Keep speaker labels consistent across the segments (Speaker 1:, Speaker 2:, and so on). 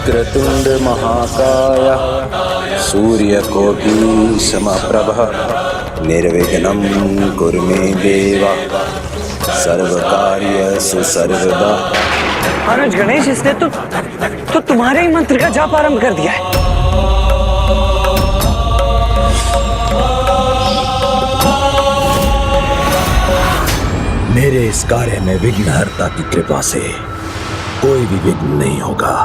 Speaker 1: वक्रतुंड महाकाय सूर्यकोटि समप्रभ निर्विघ्नं कुरु मे देव सर्वकार्येषु सर्वदा।
Speaker 2: अनुज गणेश, इसने तो तुम्हारे ही मंत्र का जाप आरंभ कर दिया है।
Speaker 1: मेरे इस कार्य में विघ्नहर्ता की कृपा से कोई भी विघ्न नहीं होगा।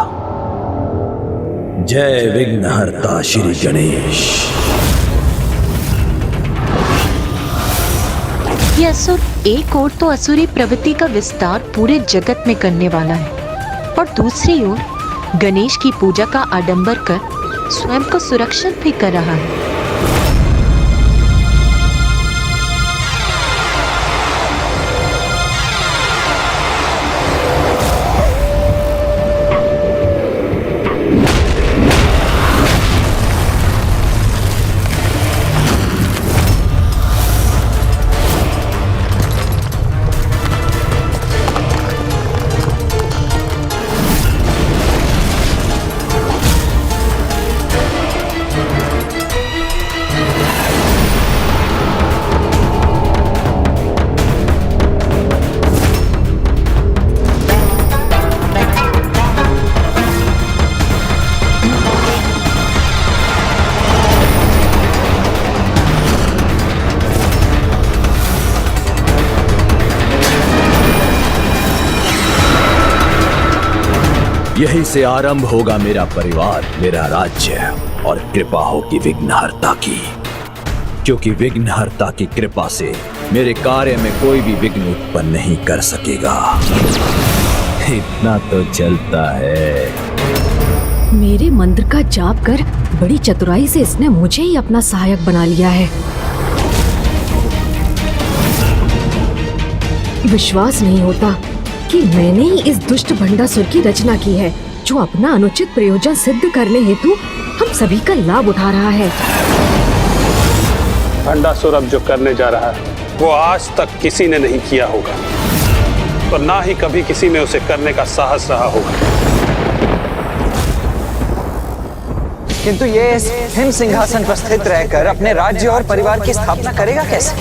Speaker 1: जय विघ्नहर्ता श्री गणेश।
Speaker 3: ये असुर एक ओर तो असुरी प्रवृत्ति का विस्तार पूरे जगत में करने वाला है और दूसरी ओर गणेश की पूजा का आडंबर कर स्वयं को सुरक्षित भी कर रहा है।
Speaker 1: यही से आरंभ होगा मेरा परिवार, मेरा राज्य और कृपा होगी विघ्नहर्ता की, क्योंकि विघ्नहर्ता की कृपा से मेरे कार्य में कोई भी विघ्न उत्पन्न नहीं कर सकेगा। इतना तो चलता है।
Speaker 4: मेरे मंत्र का जाप कर बड़ी चतुराई से इसने मुझे ही अपना सहायक बना लिया है। विश्वास नहीं होता कि मैंने ही इस दुष्ट भंडासुर की रचना की है, जो अपना अनुचित प्रयोजन सिद्ध करने हेतु हम सभी का लाभ उठा रहा है।
Speaker 5: भंडासुर अब जो करने जा रहा है वो आज तक किसी ने नहीं किया होगा, और ना ही कभी किसी में उसे करने का साहस रहा होगा।
Speaker 2: किंतु ये इस हिम सिंहासन पर स्थित रहकर अपने राज्य और परिवार की स्थापना करेगा कैसे?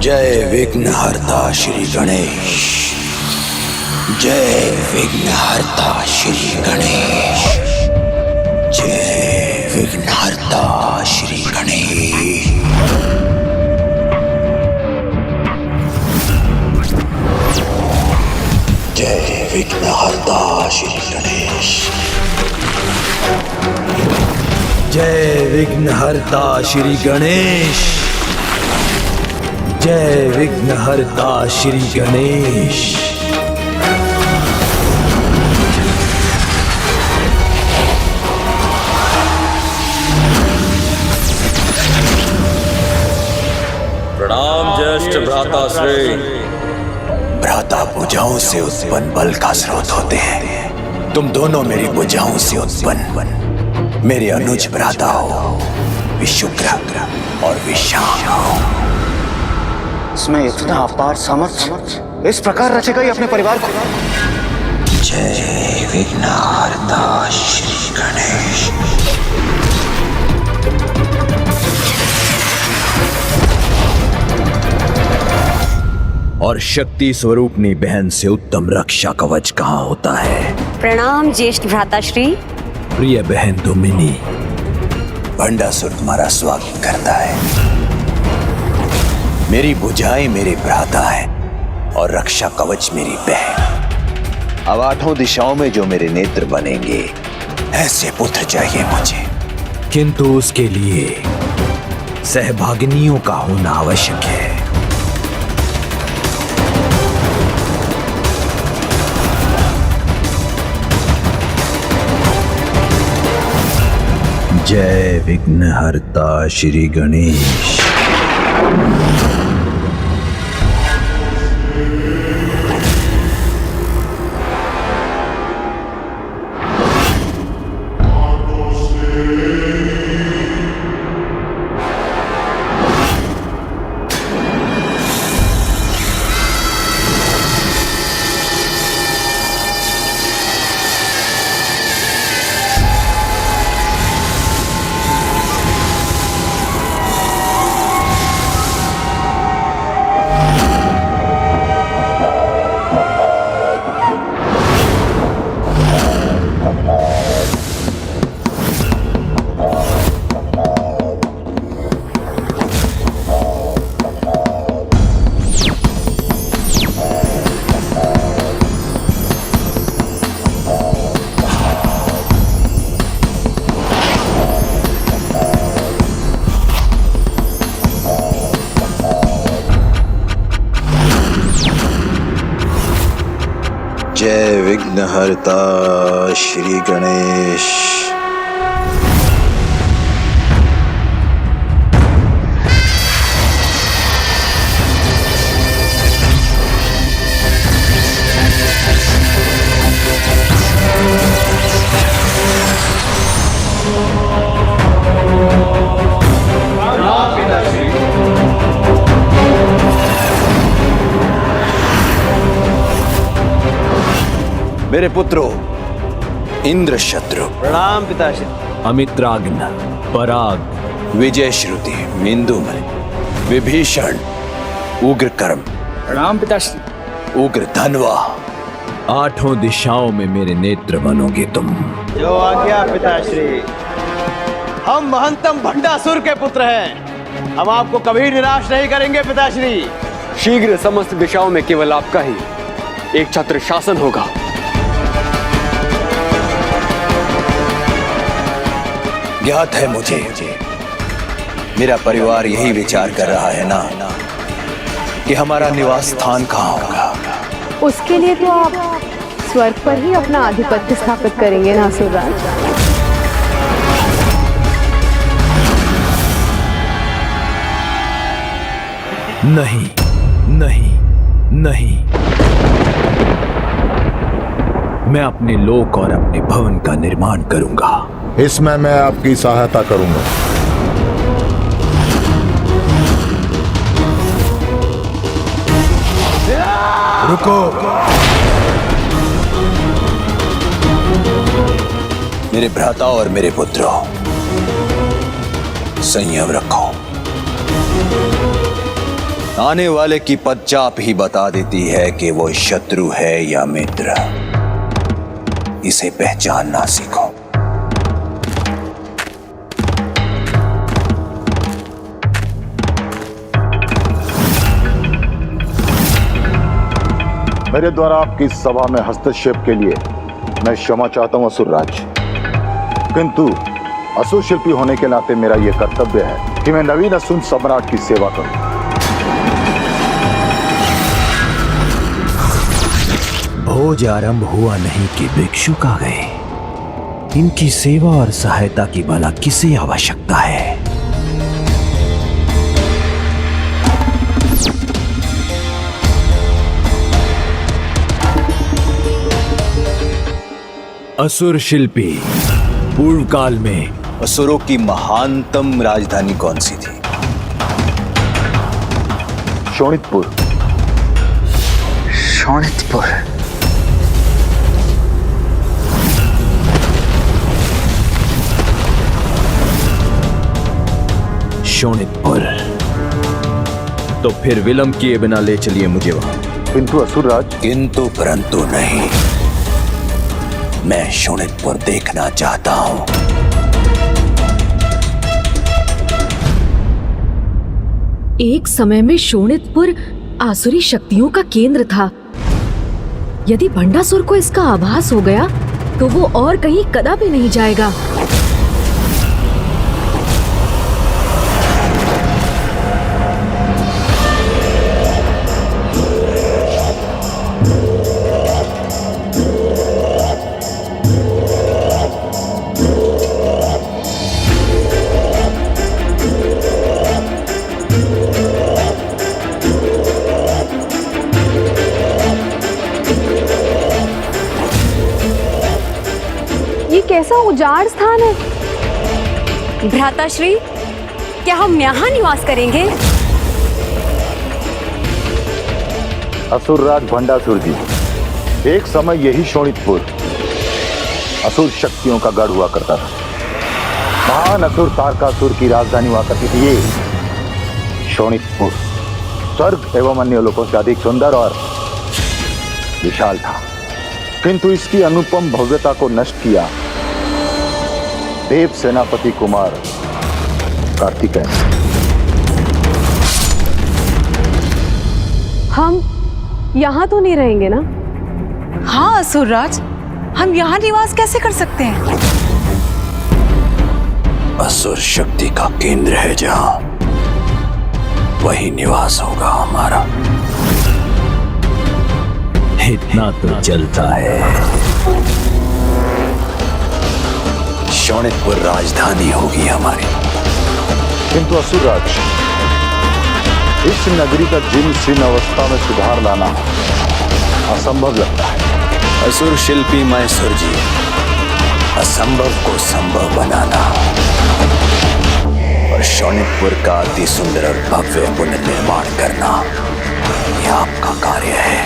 Speaker 1: जय विघ्नहर्ता श्री गणेश। जय विघ्नहर्ता श्री गणेश। जय विघ्नहर्ता श्री गणेश। जय विघ्नहर्ता श्री गणेश। जय विघ्नहर्ता श्री गणेश। जय विघ्नहर्ता श्री गणेश।
Speaker 6: प्रणाम ज्येष्ठ भ्राताश्री।
Speaker 1: भ्राता भुजाओं से उत्पन्न बल का स्रोत होते हैं। तुम दोनों मेरी भुजाओं से उत्पन्न मेरे अनुज भ्राता हो, विशुक्र और विशाम हो।
Speaker 2: इसमें इतना अपार सामर्थ्य इस प्रकार रचेगा ही अपने परिवार को।
Speaker 1: जय विघ्नहर्ता श्री गणेश। और शक्ति स्वरूपनी बहन से उत्तम रक्षा कवच कहाँ होता है?
Speaker 7: प्रणाम ज्येष्ठ भ्राताश्री।
Speaker 1: प्रिय बहन दुमिनी, भंडासुर तुम्हारा स्वागत करता है। मेरी भुजाएं मेरे भ्राता हैं और रक्षा कवच मेरी बहन। अब आठों दिशाओं में जो मेरे नेत्र बनेंगे, ऐसे पुत्र चाहिए मुझे, किंतु उसके लिए सहभागिनियों का होना आवश्यक है। जय विघ्नहर्ता श्री गणेश।
Speaker 8: विघ्नहर्ता श्री गणेश।
Speaker 1: मेरे पुत्रों, इंद्र शत्रु,
Speaker 2: प्रणाम पिताश्री।
Speaker 1: अमित्राग्न, पराग, विजय श्रुति, मिंदुमय, विभीषण, उग्रकर्म,
Speaker 2: प्रणाम पिताश्री।
Speaker 1: उग्र धनवा, आठों दिशाओं में मेरे नेत्र बनोगे तुम।
Speaker 2: जो आज्ञा पिताश्री। हम महंतम भंडासुर के पुत्र हैं, हम आपको कभी निराश नहीं करेंगे पिताश्री।
Speaker 9: शीघ्र समस्त दिशाओं में केवल आपका ही एक छत्र शासन होगा।
Speaker 1: ज्ञात है मुझे, मेरा परिवार यही विचार कर रहा है ना कि हमारा निवास स्थान कहाँ होगा।
Speaker 10: उसके लिए तो आप स्वर्ग पर ही अपना आधिपत्य स्थापित करेंगे ना असुरराज।
Speaker 1: नहीं नहीं नहीं, मैं अपने लोक और अपने भवन का निर्माण करूंगा।
Speaker 11: इसमें मैं आपकी सहायता करूंगा। रुको।
Speaker 1: मेरे भ्राता और मेरे पुत्रों, संयम रखो। आने वाले की पदचाप ही बता देती है कि वो शत्रु है या मित्र। इसे पहचानना सीखो।
Speaker 11: मेरे द्वारा आपकी सभा में हस्तक्षेप के लिए मैं क्षमा चाहता हूं असुरराज, किंतु असुर शिल्पी होने के नाते मेरा यह कर्तव्य है कि मैं नवीन असुर सम्राट की सेवा करूं।
Speaker 1: भोज आरंभ हुआ नहीं कि भिक्षुक आ गए। इनकी सेवा और सहायता की भला किसे आवश्यकता है? असुर शिल्पी, पूर्व काल में असुरों की महानतम राजधानी कौन सी थी?
Speaker 11: शोणितपुर।
Speaker 2: शोणितपुर।
Speaker 1: शोणितपुर। तो फिर विलंब किए बिना ले चलिए मुझे वहां।
Speaker 11: किंतु असुरराज।
Speaker 1: किंतु परंतु नहीं, मैं शोणितपुर देखना चाहता हूं।
Speaker 4: एक समय में शोणितपुर आसुरी शक्तियों का केंद्र था। यदि भंडासुर को इसका आभास हो गया तो वो और कहीं कदापि नहीं जाएगा।
Speaker 10: कैसा उजाड़ स्थान है।
Speaker 7: भ्राताश्री, क्या हम यहाँ निवास करेंगे?
Speaker 11: असुरराज भंडासुर जी, एक समय यही शोणितपुर असुर शक्तियों का गढ़ हुआ करता था। महान असुर तारकासुर की राजधानी हुआ करती थी ये शोणितपुर। स्वर्ग एवं अन्य लोकों से अधिक सुंदर और विशाल था, किंतु इसकी अनुपम भव्यता को नष्ट किया देव सेनापति कुमार कार्तिकेय।
Speaker 10: हम यहाँ तो नहीं रहेंगे ना?
Speaker 12: हाँ असुरराज, हम यहाँ निवास कैसे कर सकते हैं?
Speaker 1: असुर शक्ति का केंद्र है जहाँ, वही निवास होगा हमारा। इतना तो चलता है। शोणितपुर राजधानी होगी हमारी।
Speaker 11: किंतु असुरराज, इस नगरी का जीर्ण शीर्ण अवस्था में सुधार लाना असंभव लगता है।
Speaker 1: असुर शिल्पी मैसूर जी, असंभव को संभव बनाना और शोणितपुर का अति सुंदर और भव्य पुनर्निर्माण करना, यह आपका कार्य है।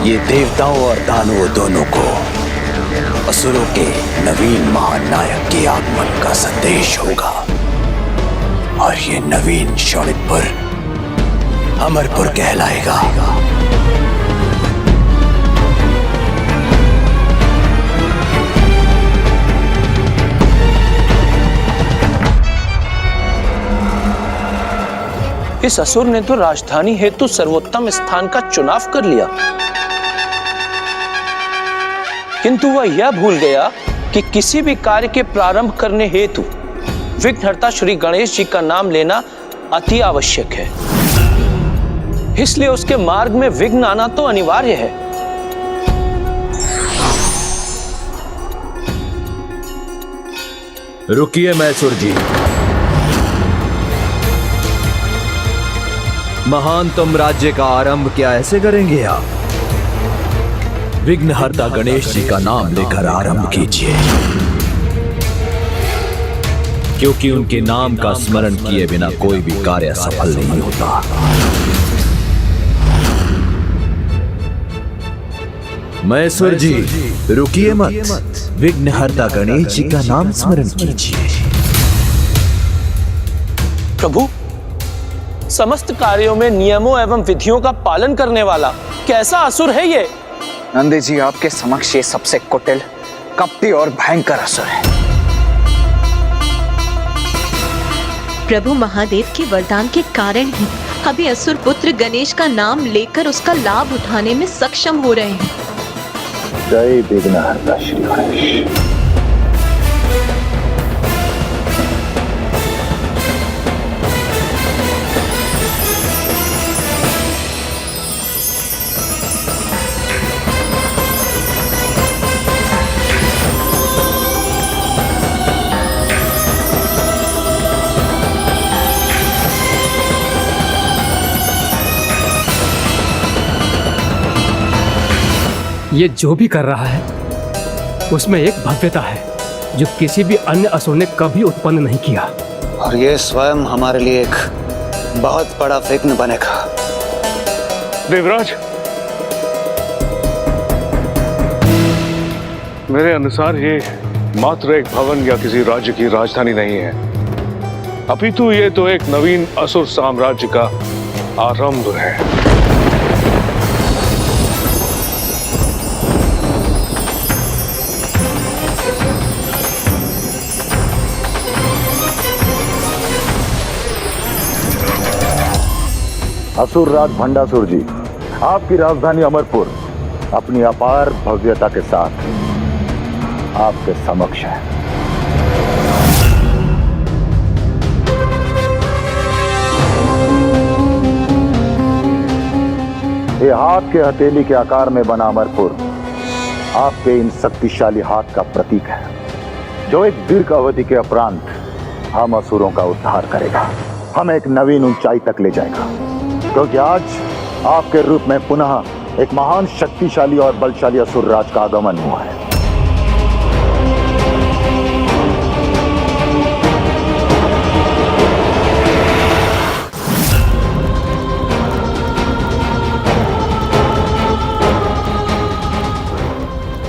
Speaker 1: ये देवताओं और दानवों दोनों को असुरों के नवीन महानायक के आगमन का संदेश होगा और ये नवीन शोणितपुर अमरपुर कहलाएगा।
Speaker 13: इस असुर ने तो राजधानी हेतु सर्वोत्तम स्थान का चुनाव कर लिया, किंतु वह यह भूल गया कि किसी भी कार्य के प्रारंभ करने हेतु विघ्नहर्ता श्री गणेश जी का नाम लेना अति आवश्यक है। इसलिए उसके मार्ग में विघ्न आना तो अनिवार्य है।
Speaker 1: रुकिए मैसूर जी, महानतम राज्य का आरंभ क्या ऐसे करेंगे आप? विघ्नहर्ता गणेश जी का नाम लेकर आरंभ कीजिए, क्योंकि उनके नाम का स्मरण किए बिना कोई भी कार्य सफल नहीं होता। मैसूर जी, रुकिए मत, विघ्नहर्ता गणेश जी का नाम स्मरण कीजिए।
Speaker 13: प्रभु, समस्त कार्यों में नियमों एवं विधियों का पालन करने वाला कैसा असुर है ये?
Speaker 14: नंदी जी, आपके समक्ष ये सबसे कुटिल, कपटी और भयंकर असुर है।
Speaker 3: प्रभु महादेव के वरदान के कारण ही अभी असुर पुत्र गणेश का नाम लेकर उसका लाभ उठाने में सक्षम हो रहे हैं।
Speaker 11: जय विघ्नहर्ता श्री गणेश।
Speaker 15: ये जो भी कर रहा है उसमें एक भव्यता है जो किसी भी अन्य असुर ने कभी उत्पन्न नहीं किया,
Speaker 14: और ये स्वयं हमारे लिए एक बहुत बड़ा विघ्न बनेगा।
Speaker 5: देवराज, मेरे अनुसार ये मात्र एक भवन या किसी राज्य की राजधानी नहीं है, अपितु ये तो एक नवीन असुर साम्राज्य का आरंभ है।
Speaker 11: असुरराज भंडासुर जी, आपकी राजधानी अमरपुर अपनी अपार भव्यता के साथ आपके समक्ष है। ये हाथ के हथेली के आकार में बना अमरपुर आपके इन शक्तिशाली हाथ का प्रतीक है, जो एक दीर्घ अवधि के उपरांत हम असुरों का उद्धार करेगा, हमें एक नवीन ऊंचाई तक ले जाएगा, क्योंकि आज आपके रूप में पुनः एक महान शक्तिशाली और बलशाली असुर राज का आगमन हुआ है।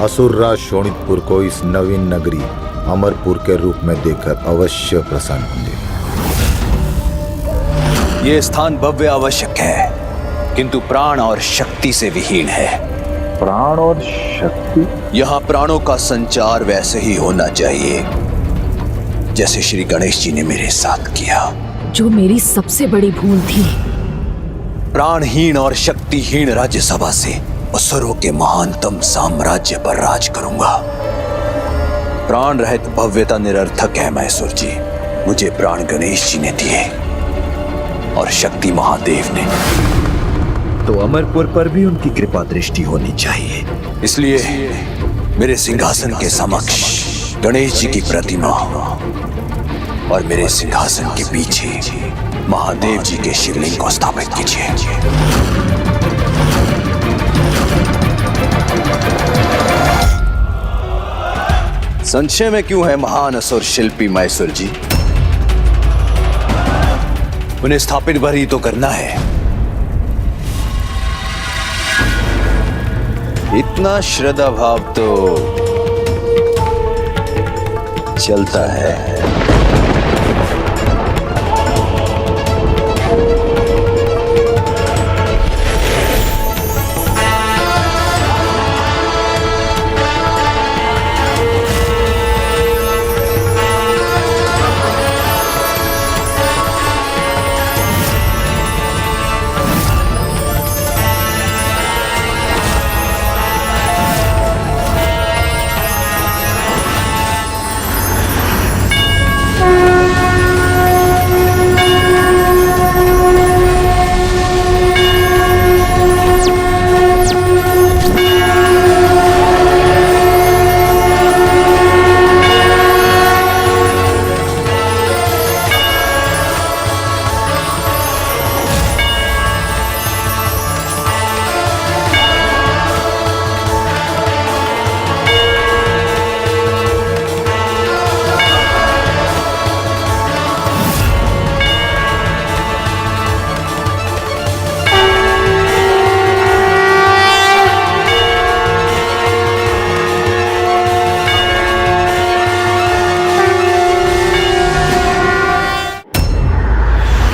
Speaker 8: असुरराज शोणितपुर को इस नवीन नगरी अमरपुर के रूप में देखकर अवश्य प्रसन्न होंगे।
Speaker 1: ये स्थान भव्य आवश्यक है, किंतु प्राण और शक्ति से विहीन है।
Speaker 11: प्राण और शक्ति?
Speaker 1: यहाँ प्राणों का संचार वैसे ही होना चाहिए जैसे श्री गणेश जी ने मेरे साथ किया,
Speaker 4: जो मेरी सबसे बड़ी भूल थी।
Speaker 1: प्राणहीन और शक्तिहीन राज्यसभा से असुरों के महानतम साम्राज्य पर राज करूंगा। प्राण रहित भव्यता निरर्थक है मैसूर जी। मुझे प्राण गणेश जी ने दिए और शक्ति महादेव ने। तो अमरपुर पर भी उनकी कृपा दृष्टि होनी चाहिए। इसलिए मेरे सिंहासन के समक्ष गणेश जी की प्रतिमा और मेरे सिंहासन के पीछे महादेव जी के शिवलिंग को स्थापित कीजिए। संशय में क्यों है महान असुर शिल्पी मैसूर जी? उन्हें स्थापित भर ही तो करना है। इतना श्रद्धा भाव तो चलता है।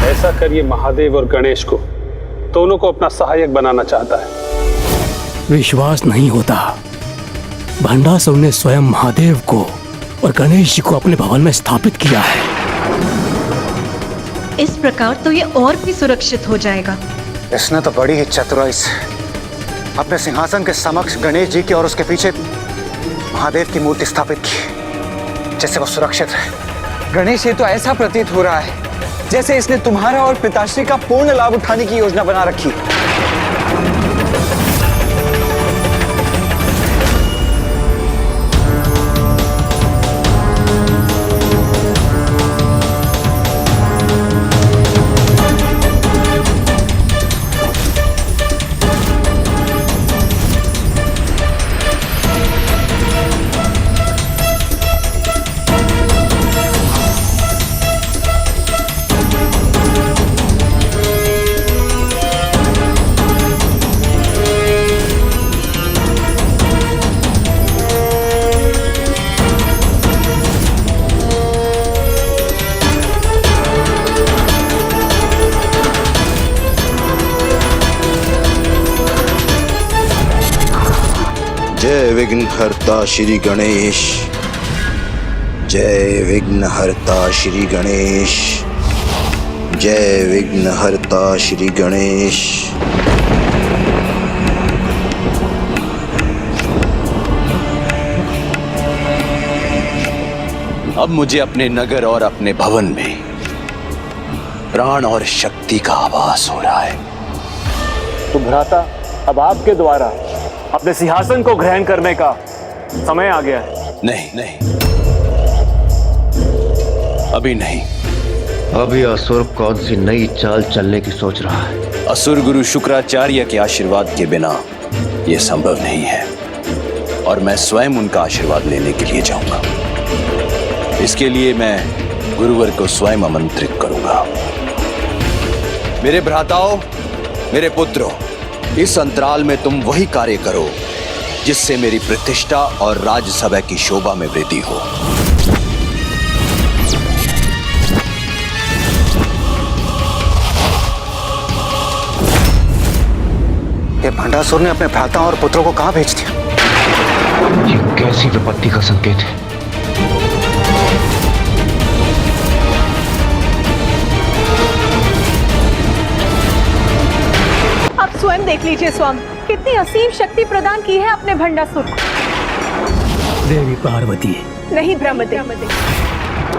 Speaker 5: ऐसा करिए, महादेव और गणेश को दोनों को अपना सहायक बनाना चाहता है।
Speaker 15: विश्वास नहीं होता। भंडासुर ने स्वयं महादेव को और गणेश जी को अपने भवन में स्थापित किया है।
Speaker 3: इस प्रकार तो ये और भी सुरक्षित हो जाएगा।
Speaker 14: इसने तो बड़ी ही चतुराई से अपने सिंहासन के समक्ष गणेश जी की और उसके पीछे महादेव की मूर्ति स्थापित की, जैसे वो सुरक्षित है।
Speaker 16: गणेश, ये तो ऐसा प्रतीत हो रहा है जैसे इसने तुम्हारा और पिताश्री का पूर्ण लाभ उठाने की योजना बना रखी।
Speaker 8: जय विघ्नहर्ता श्री गणेश, जय विघ्नहर्ता श्री गणेश, जय विघ्नहर्ता श्री गणेश।
Speaker 1: अब मुझे अपने नगर और अपने भवन में प्राण और शक्ति का आभास हो रहा है।
Speaker 5: तो भ्राता, अब आपके द्वारा अपने सिंहासन को ग्रहण करने का समय आ गया है।
Speaker 1: नहीं, अभी नहीं।
Speaker 17: अभी असुर कौन सी नई चाल चलने की सोच रहा है?
Speaker 1: असुर गुरु शुक्राचार्य के आशीर्वाद के बिना यह संभव नहीं है, और मैं स्वयं उनका आशीर्वाद लेने के लिए जाऊंगा। इसके लिए मैं गुरुवर को स्वयं आमंत्रित करूंगा। मेरे भ्राताओं, मेरे पुत्रों, इस अंतराल में तुम वही कार्य करो जिससे मेरी प्रतिष्ठा और राज्यसभा की शोभा में वृद्धि हो।
Speaker 14: ये भंडासुर ने अपने भ्राता और पुत्रों को कहां भेज दिया?
Speaker 17: ये कैसी विपत्ति का संकेत है?
Speaker 12: आप स्वयं देख लीजिए स्वामी, कितनी असीम शक्ति प्रदान की है अपने भंडासुर को।
Speaker 15: देवी पार्वती,
Speaker 12: नहीं ब्रह्मदेव,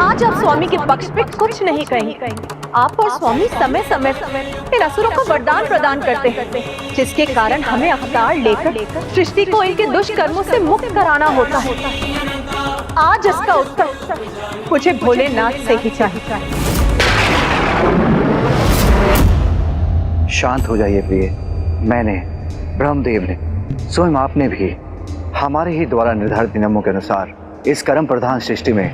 Speaker 10: आज आप स्वामी के पक्ष पे कुछ नहीं कहेंगे। आप और स्वामी समय समय इन असुरों को वरदान प्रदान करते हैं, जिसके कारण हमें अवतार लेकर सृष्टि को इनके दुष्कर्मों से मुक्त कराना होता है। आज इसका उत्तर मुझे भोलेनाथ से ही चाहिए।
Speaker 14: शांत हो जाइए प्रिय। मैंने, ब्रह्मदेव ने, स्वयं आपने भी हमारे ही द्वारा निर्धारित नियमों के अनुसार इस कर्म प्रधान सृष्टि में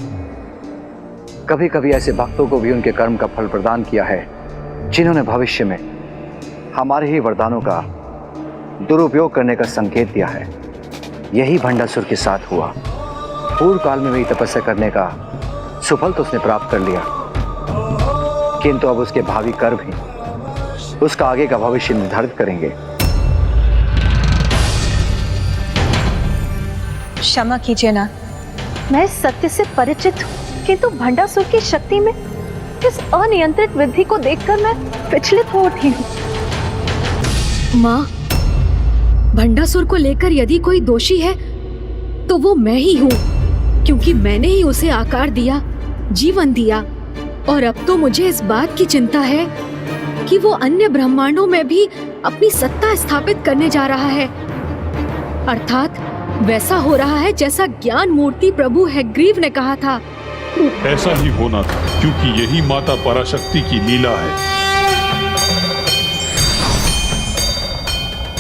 Speaker 14: कभी कभी ऐसे भक्तों को भी उनके कर्म का फल प्रदान किया है जिन्होंने भविष्य में हमारे ही वरदानों का दुरुपयोग करने का संकेत दिया है। यही भंडासुर के साथ हुआ। पूर्व काल में भी तपस्या करने का सुफल तो उसने प्राप्त कर लिया, किंतु अब उसके भावी कर्म ही उसका आगे का भविष्य निर्धारित करेंगे।
Speaker 12: क्षमा कीजिए ना,
Speaker 10: मैं इस सत्य से परिचित हूँ, किंतु भंडासुर की शक्ति में इस अनियंत्रित वृद्धि को देखकर मैं विचलित हो उठी हूँ।
Speaker 4: माँ, भंडासुर को लेकर यदि कोई दोषी है तो वो मैं ही हूँ, क्योंकि मैंने ही उसे आकार दिया, जीवन दिया। और अब तो मुझे इस बात की चिंता है कि वो अन्य ब्रह्मांडों में भी अपनी सत्ता स्थापित करने जा रहा है। अर्थात वैसा हो रहा है जैसा ज्ञान मूर्ति प्रभु हैग्रीव ने कहा था।
Speaker 5: ऐसा ही होना था, क्योंकि यही माता पराशक्ति की लीला है।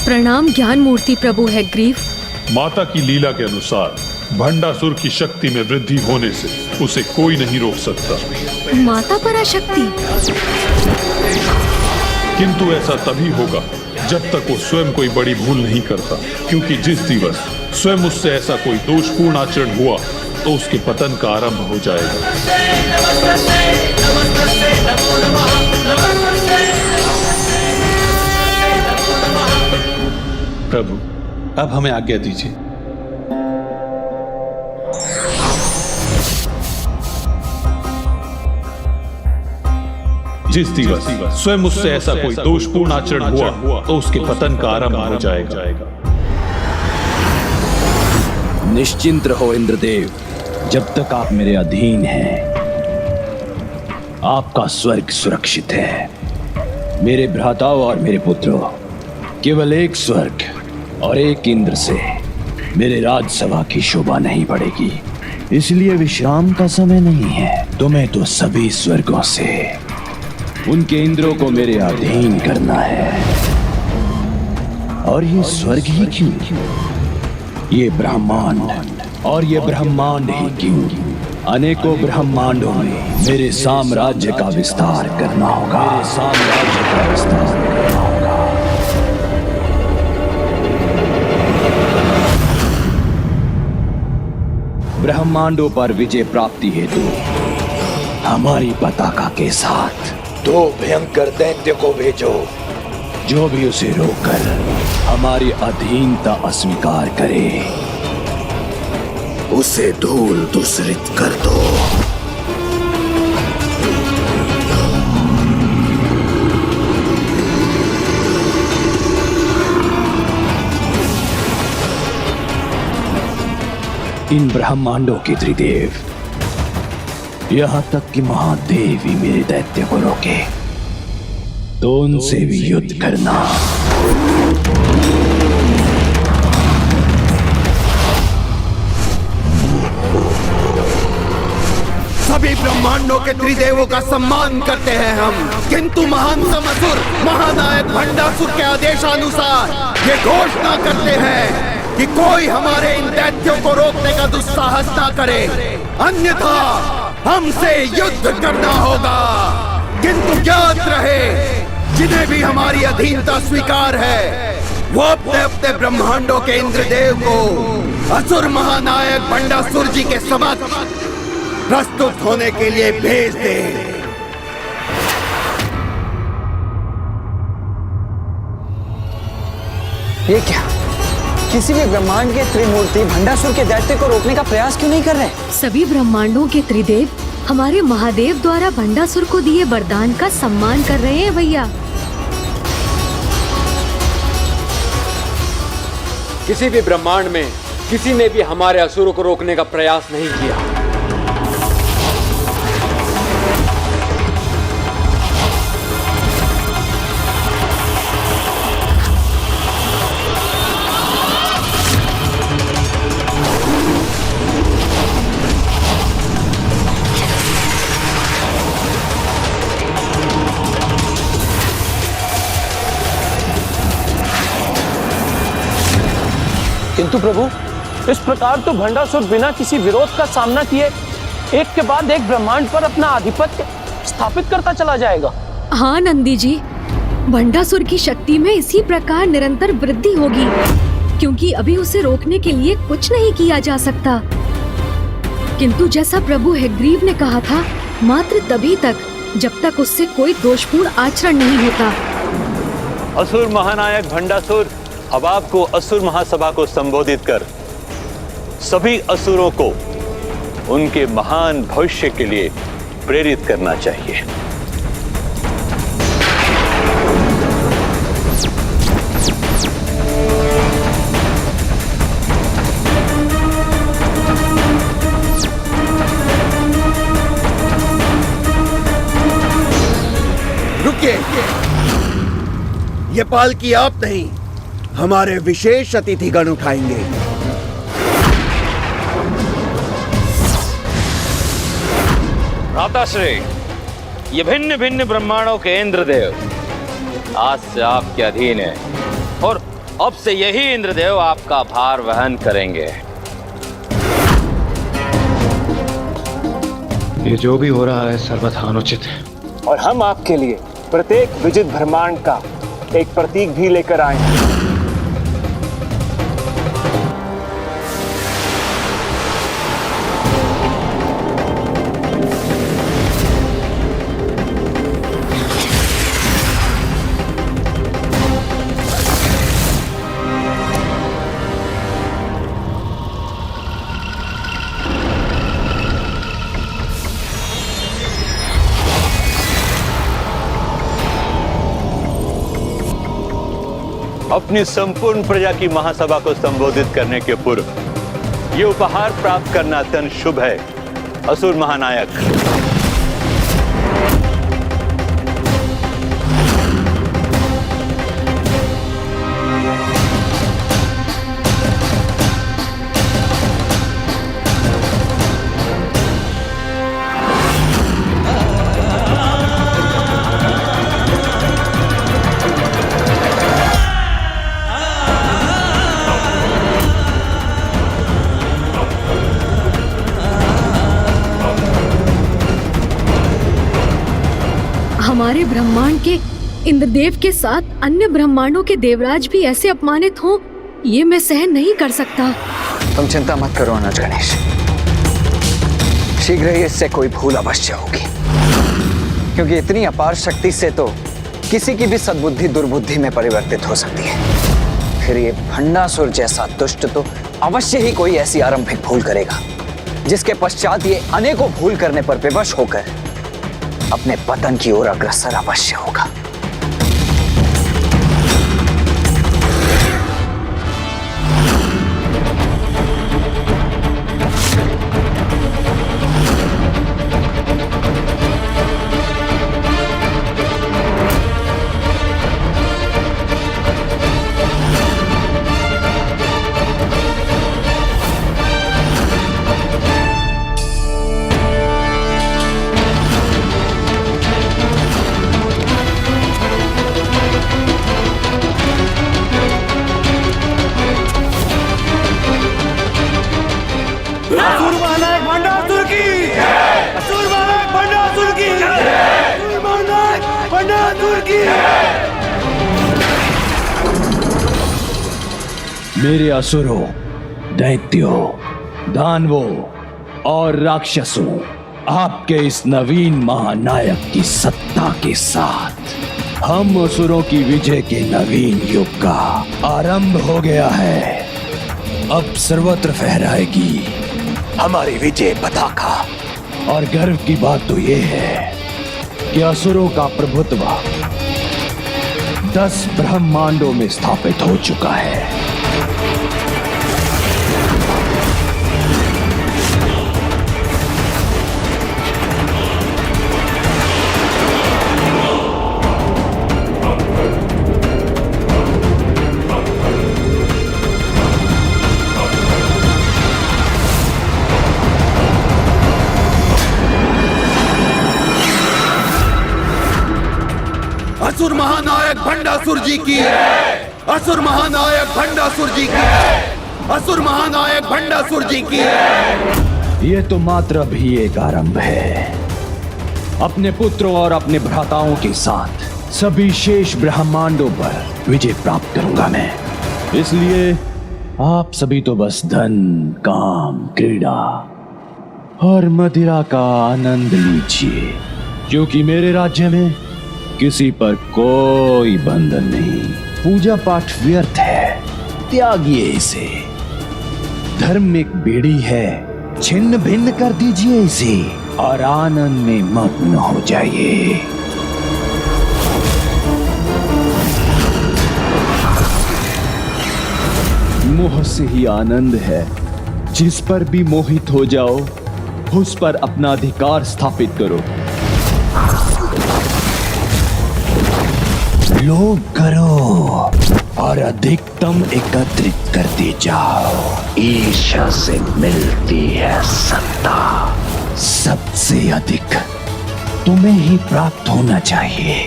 Speaker 4: प्रणाम ज्ञान मूर्ति प्रभु हैग्रीव।
Speaker 5: माता की लीला के अनुसार भंडासुर की शक्ति में वृद्धि होने से उसे कोई नहीं रोक सकता।
Speaker 4: माता पराशक्ति?
Speaker 5: किंतु ऐसा तभी होगा जब तक वो स्वयं कोई बड़ी भूल नहीं करता, क्योंकि जिस दिवस स्वयं उससे ऐसा कोई दोषपूर्ण आचरण हुआ तो उसके पतन का आरंभ हो जाएगा।
Speaker 18: प्रभु, अब हमें आज्ञा दीजिए।
Speaker 5: जिस दिवस स्वयं उससे ऐसा कोई दोषपूर्ण आचरण हुआ तो उसके पतन का आरंभ हो जाएगा।
Speaker 1: निश्चिंत रहो इंद्रदेव, जब तक आप मेरे अधीन हैं आपका स्वर्ग सुरक्षित है। मेरे भ्राताओं और मेरे पुत्रों, केवल एक स्वर्ग और एक इंद्र से मेरे राजसभा की शोभा नहीं बढ़ेगी, इसलिए विश्राम का समय नहीं है। तुम्हें तो सभी स्वर्गों से उनके इंद्रों को मेरे अधीन करना है। और ये स्वर्ग ही क्यों, ये ब्रह्मांड और ये ब्रह्मांड ही क्यों, अनेकों ब्रह्मांडों में मेरे साम्राज्य का विस्तार करना होगा। मेरे साम्राज्य का विस्तार करना होगा। ब्रह्मांडों पर विजय प्राप्ति हेतु हमारी पताका के साथ 2 भयंकर दैत्य को भेजो, जो भी उसे रोककर हमारी अधीनता अस्वीकार करे उसे धूल दूसरित कर दो। इन ब्रह्मांडों के त्रिदेव, यहाँ तक कि महादेव ही मेरे दैत्य को रोके तो उनसे भी युद्ध करना।
Speaker 19: सभी ब्रह्मांडों के त्रिदेवों का सम्मान करते हैं हम, किंतु महान असुर महानायक भंडासुर के आदेशानुसार ये घोषणा करते हैं कि कोई हमारे इन दैत्यों को रोकने का दुस्साहस ना करे, अन्यथा हमसे युद्ध करना होगा। किंतु ज्ञात रहे, जिन्हें भी हमारी अधीनता स्वीकार है वो अपने अपने ब्रह्मांडों के इंद्रदेव को असुर महानायक भंडासुर जी के समक्ष प्रस्तुत होने के लिए भेज दे।
Speaker 16: ये क्या, किसी भी ब्रह्मांड के त्रिमूर्ति भंडासुर के दैत्य को रोकने का प्रयास क्यों नहीं कर रहे?
Speaker 4: सभी ब्रह्मांडों के त्रिदेव हमारे महादेव द्वारा भंडासुर को दिए वरदान का सम्मान कर रहे हैं भैया।
Speaker 9: किसी भी ब्रह्मांड में किसी ने भी हमारे असुरों को रोकने का प्रयास नहीं किया।
Speaker 13: किंतु प्रभु, इस प्रकार तो भंडासुर बिना किसी विरोध का सामना किए एक के बाद एक ब्रह्मांड पर अपना आधिपत्य स्थापित करता चला जाएगा।
Speaker 4: हाँ नंदी जी, भंडासुर की शक्ति में इसी प्रकार निरंतर वृद्धि होगी, क्योंकि अभी उसे रोकने के लिए कुछ नहीं किया जा सकता। किंतु जैसा प्रभु हैग्रीव ने कहा था, मात्र तभी तक जब तक उससे कोई दोषपूर्ण आचरण नहीं होता।
Speaker 20: असुर महानायक भंडासुर, अब आपको असुर महासभा को संबोधित कर सभी असुरों को उनके महान भविष्य के लिए प्रेरित करना चाहिए।
Speaker 19: रुकिए, ये पालकी आप नहीं, हमारे विशेष अतिथिगण उठाएंगे।
Speaker 6: भ्राताश्री, ये भिन्न भिन्न ब्रह्मांडों के इंद्रदेव आज से आपके अधीन है और अब से यही इंद्रदेव आपका भार वहन करेंगे।
Speaker 17: ये जो भी हो रहा है सर्वथा अनुचित है,
Speaker 16: और हम आपके लिए प्रत्येक विजित ब्रह्मांड का एक प्रतीक भी लेकर आए हैं।
Speaker 20: अपनी संपूर्ण प्रजा की महासभा को संबोधित करने के पूर्व ये उपहार प्राप्त करना अत्यंत शुभ है। असुर महानायक,
Speaker 4: हमारे ब्रह्मांड के इंद्रदेव के साथ अन्य ब्रह्मांडों के देवराज भी ऐसे अपमानित हों, ये मैं सहन नहीं कर सकता।
Speaker 14: तुम चिंता मत करो अनुज गणेश, शीघ्र ही इससे कोई भूल अवश्य होगी, क्योंकि इतनी अपार शक्ति से तो किसी की भी सद्बुद्धि दुर्बुद्धि में परिवर्तित हो सकती है। फिर ये भंडासुर जैसा दुष्ट तो अवश्य ही कोई ऐसी आरंभिक भूल करेगा, जिसके पश्चात ये अनेकों भूल करने पर विवश होकर अपने पतन की ओर अग्रसर अवश्य होगा।
Speaker 1: मेरे असुरों, दैत्यों, दानवों और राक्षसों, आपके इस नवीन महानायक की सत्ता के साथ हम असुरों की विजय के नवीन युग का आरंभ हो गया है। अब सर्वत्र फहराएगी हमारी विजय पताका। और गर्व की बात तो ये है कि असुरों का प्रभुत्व 10 ब्रह्मांडों में स्थापित हो चुका है।
Speaker 19: असुर महानायक भंडासुर जी की, असुर महानायक भंडासुर जी की। असुर महानायक भंडासुर जी की।
Speaker 1: ये तो मात्र भी एक आरंभ है। अपने पुत्रों और अपने भ्राताओं के साथ सभी शेष ब्रह्मांडों पर विजय प्राप्त करूंगा मैं। इसलिए आप सभी तो बस धन, काम, क्रीड़ा और मदिरा का आनंद लीजिए, क्योंकि मेरे राज्य में किसी पर कोई बंधन नहीं। पूजा पाठ व्यर्थ है, त्यागिए इसे। धर्म एक बेड़ी है, छिन्न भिन्न कर दीजिए इसे और आनंद में मग्न हो जाइए। मोह से ही आनंद है। जिस पर भी मोहित हो जाओ, उस पर अपना अधिकार स्थापित करो। लोभ करो और अधिकतम एकत्रित करते जाओ। ईर्ष्या से मिलती है सत्ता। सबसे अधिक तुम्हें ही प्राप्त होना चाहिए।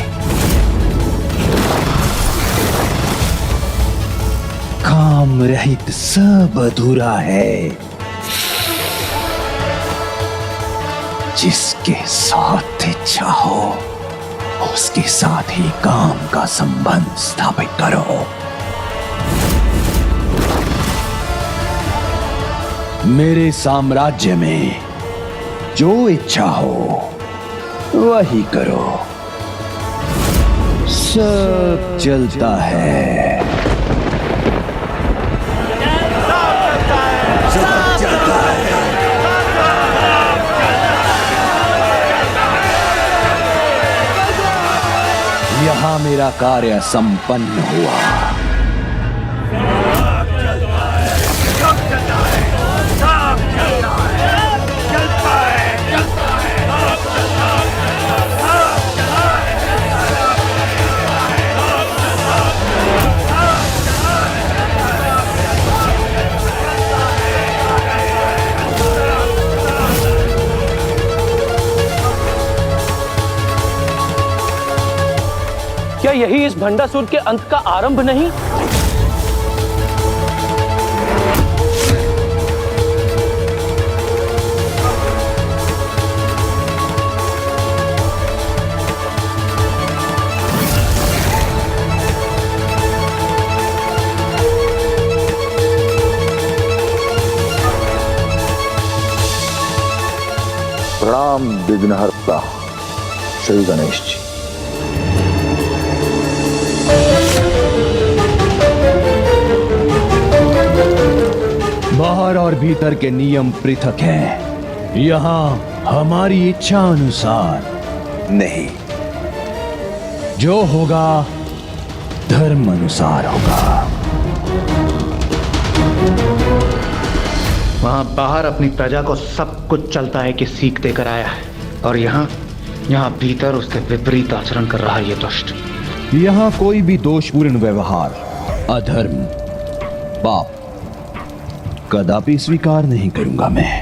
Speaker 1: काम रहित सब अधूरा है। जिसके साथ इच्छा हो उसके साथ ही काम का संबंध स्थापित करो। मेरे साम्राज्य में जो इच्छा हो वही करो। सब चलता है। यहाँ मेरा कार्य संपन्न हुआ।
Speaker 13: क्या यही इस भंडासुर के अंत का आरंभ नहीं?
Speaker 11: प्रणाम विघ्नहर्ता श्री गणेश जी।
Speaker 1: बाहर और भीतर के नियम पृथक हैं। यहाँ हमारी इच्छा अनुसार नहीं, जो होगा धर्म अनुसार होगा।
Speaker 17: वहां बाहर अपनी प्रजा को सब कुछ चलता है कि सीख देकर आया है, और यहाँ भीतर उसके विपरीत आचरण कर रहा है ये दुष्ट।
Speaker 1: यहाँ कोई भी दोषपूर्ण व्यवहार, अधर्म, पाप कदापि स्वीकार नहीं करूंगा मैं।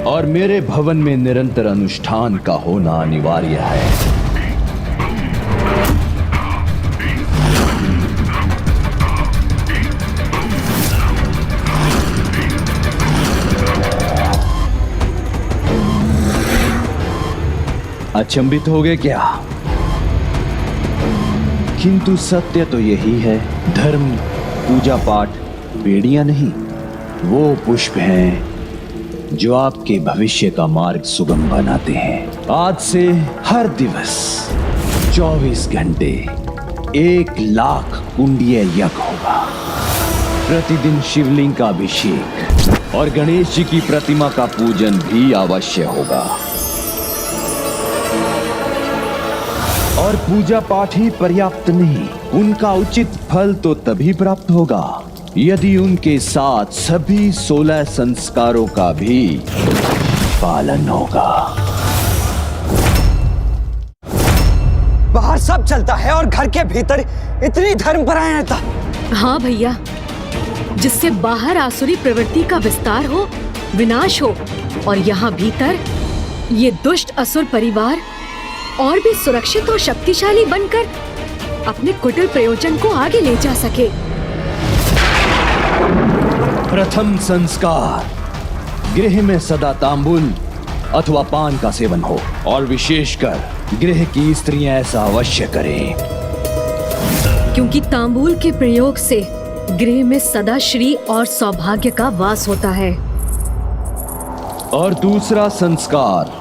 Speaker 1: और मेरे भवन में निरंतर अनुष्ठान का होना अनिवार्य है। अचंभित हो गए क्या? किंतु सत्य तो यही है, धर्म, पूजा पाठ बेड़ियां नहीं, वो पुष्प हैं जो आपके भविष्य का मार्ग सुगम बनाते हैं। आज से हर दिवस 24 घंटे 1,00,000 कुंडीय यज्ञ होगा। प्रतिदिन शिवलिंग का अभिषेक और गणेश जी की प्रतिमा का पूजन भी अवश्य होगा। और पूजा पाठ ही पर्याप्त नहीं, उनका उचित फल तो तभी प्राप्त होगा यदि उनके साथ सभी 16 संस्कारों का भी पालन होगा।
Speaker 16: बाहर सब चलता है और घर के भीतर इतनी धर्मपरायणता।
Speaker 4: हाँ भैया, जिससे बाहर आसुरी प्रवृत्ति का विस्तार हो, विनाश हो, और यहाँ भीतर ये दुष्ट असुर परिवार और भी सुरक्षित और शक्तिशाली बनकर अपने कुटिल प्रयोजन को आगे ले जा सके।
Speaker 1: प्रथम संस्कार, गृह में सदा तांबुल अथवा पान का सेवन हो, और विशेषकर गृह की स्त्रियां ऐसा अवश्य करें,
Speaker 4: क्योंकि तांबूल के प्रयोग से गृह में सदा श्री और सौभाग्य का वास होता है।
Speaker 1: और दूसरा संस्कार,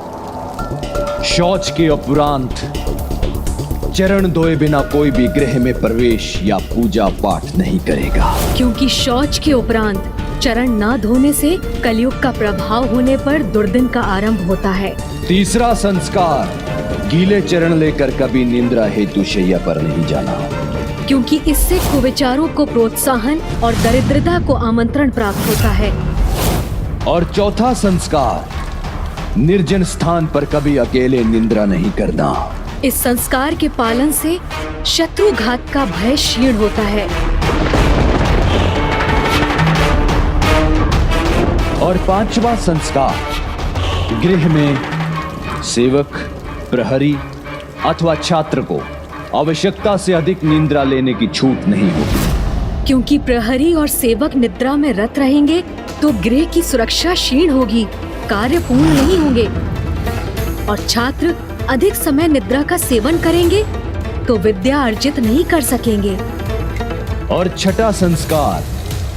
Speaker 1: शौच के उपरांत चरण धोए बिना कोई भी गृह में प्रवेश या पूजा पाठ नहीं करेगा,
Speaker 4: क्योंकि शौच के उपरांत चरण ना धोने से कलयुग का प्रभाव होने पर दुर्दिन का आरंभ होता है।
Speaker 1: तीसरा संस्कार, गीले चरण लेकर कभी निंद्रा हेतु शैया पर नहीं जाना,
Speaker 4: क्योंकि इससे कुविचारों को प्रोत्साहन और दरिद्रता को आमंत्रण प्राप्त होता है।
Speaker 1: और चौथा संस्कार, निर्जन स्थान पर कभी अकेले निंद्रा नहीं करना।
Speaker 4: इस संस्कार के पालन से शत्रुघात का भय क्षीण होता है।
Speaker 1: और पांचवा संस्कार, गृह में सेवक, प्रहरी अथवा छात्र को आवश्यकता से अधिक निंद्रा लेने की छूट नहीं होगी,
Speaker 4: क्योंकि प्रहरी और सेवक निद्रा में रत रहेंगे तो गृह की सुरक्षा क्षीण होगी, कार्य पूर्ण नहीं होंगे। और छात्र अधिक समय निद्रा का सेवन करेंगे तो विद्या अर्जित नहीं कर सकेंगे।
Speaker 1: और छठा संस्कार,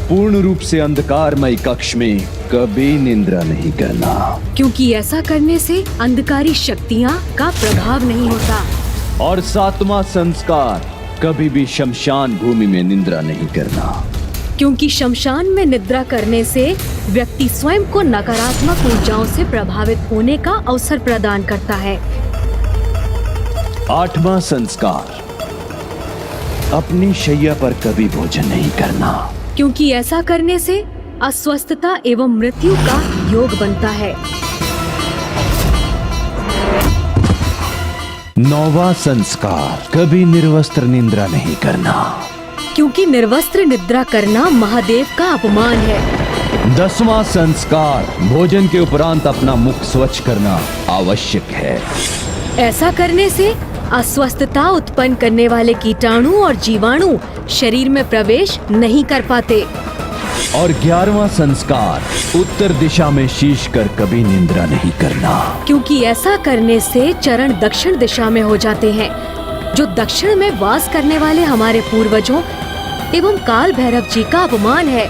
Speaker 1: पूर्ण रूप से अंधकारमय कक्ष में कभी निंद्रा नहीं करना,
Speaker 4: क्योंकि ऐसा करने से अंधकारी शक्तियां का प्रभाव नहीं होता।
Speaker 1: और सातवां संस्कार, कभी भी शमशान भूमि में निंद्रा नहीं करना,
Speaker 4: क्योंकि शमशान में निद्रा करने से व्यक्ति स्वयं को नकारात्मक ऊर्जाओं से प्रभावित होने का अवसर प्रदान करता है।
Speaker 1: आठवां संस्कार, अपनी शैया पर कभी भोजन नहीं करना,
Speaker 4: क्योंकि ऐसा करने से अस्वस्थता एवं मृत्यु का योग बनता है।
Speaker 1: नौवां संस्कार, कभी निर्वस्त्र निंद्रा नहीं करना,
Speaker 4: क्योंकि निर्वस्त्र निद्रा करना महादेव का अपमान है।
Speaker 1: 10वां संस्कार, भोजन के उपरांत अपना मुख स्वच्छ करना आवश्यक है।
Speaker 4: ऐसा करने से अस्वस्थता उत्पन्न करने वाले कीटाणु और जीवाणु शरीर में प्रवेश नहीं कर पाते।
Speaker 1: और 11वां संस्कार, उत्तर दिशा में शीश कर कभी निंद्रा नहीं करना,
Speaker 4: क्योंकि ऐसा करने से चरण दक्षिण दिशा में हो जाते हैं। जो दक्षिण में वास करने वाले हमारे पूर्वजों एवं काल भैरव जी का अपमान है।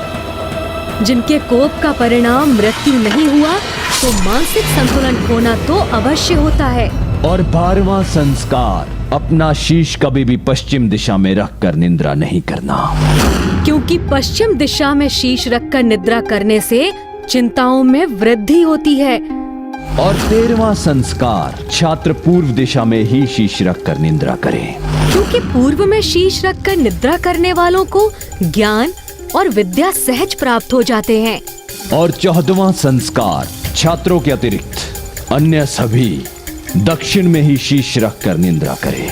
Speaker 4: जिनके कोप का परिणाम मृत्यु नहीं हुआ तो मानसिक संतुलन खोना तो अवश्य होता है।
Speaker 1: और 12वां संस्कार, अपना शीश कभी भी पश्चिम दिशा में रखकर निंद्रा नहीं करना,
Speaker 4: क्योंकि पश्चिम दिशा में शीश रखकर निद्रा करने से चिंताओं में वृद्धि होती है।
Speaker 1: और 13वां संस्कार, छात्र पूर्व दिशा में ही शीश रखकर निंद्रा करें,
Speaker 4: क्योंकि पूर्व में शीश रखकर निद्रा करने वालों को ज्ञान और विद्या सहज प्राप्त हो जाते हैं।
Speaker 1: और 14वां संस्कार, छात्रों के अतिरिक्त अन्य सभी दक्षिण में ही शीश रखकर निंद्रा करें,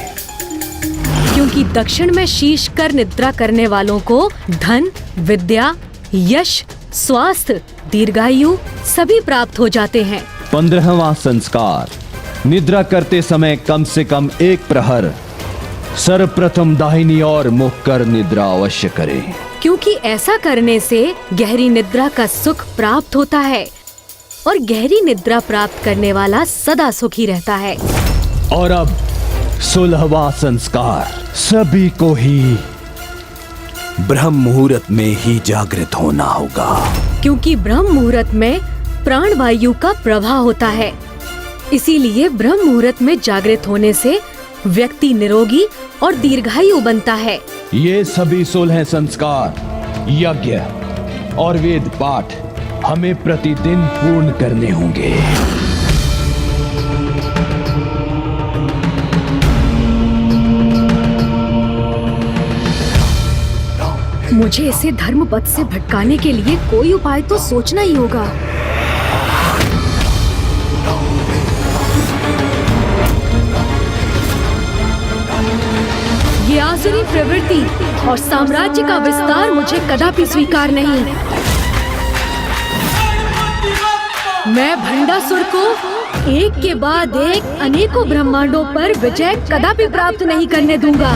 Speaker 4: क्योंकि दक्षिण में शीश कर निद्रा करने वालों को धन, विद्या, यश, स्वास्थ्य, दीर्घायु सभी प्राप्त हो जाते हैं।
Speaker 1: 15वां संस्कार, निद्रा करते समय कम से कम 1 प्रहर सर्वप्रथम दाहिनी ओर मुख कर निद्रा अवश्य करें,
Speaker 4: क्योंकि ऐसा करने से गहरी निद्रा का सुख प्राप्त होता है और गहरी निद्रा प्राप्त करने वाला सदा सुखी रहता है।
Speaker 1: और अब 16वां संस्कार, सभी को ही ब्रह्म मुहूर्त में ही जागृत होना होगा,
Speaker 4: क्योंकि ब्रह्म मुहूर्त में प्राण वायु का प्रवाह होता है। इसीलिए ब्रह्म मुहूर्त में जागृत होने से व्यक्ति निरोगी और दीर्घायु बनता है।
Speaker 1: ये सभी 16 संस्कार, यज्ञ और वेद पाठ हमें प्रतिदिन पूर्ण करने होंगे।
Speaker 4: मुझे इसे धर्म पथ से भटकाने के लिए कोई उपाय तो सोचना ही होगा। ये आसुरी प्रवृत्ति और साम्राज्य का विस्तार मुझे कदापि स्वीकार नहीं। मैं भंडासुर को एक के बाद एक अनेकों ब्रह्मांडों पर विजय कदापि प्राप्त नहीं करने दूंगा।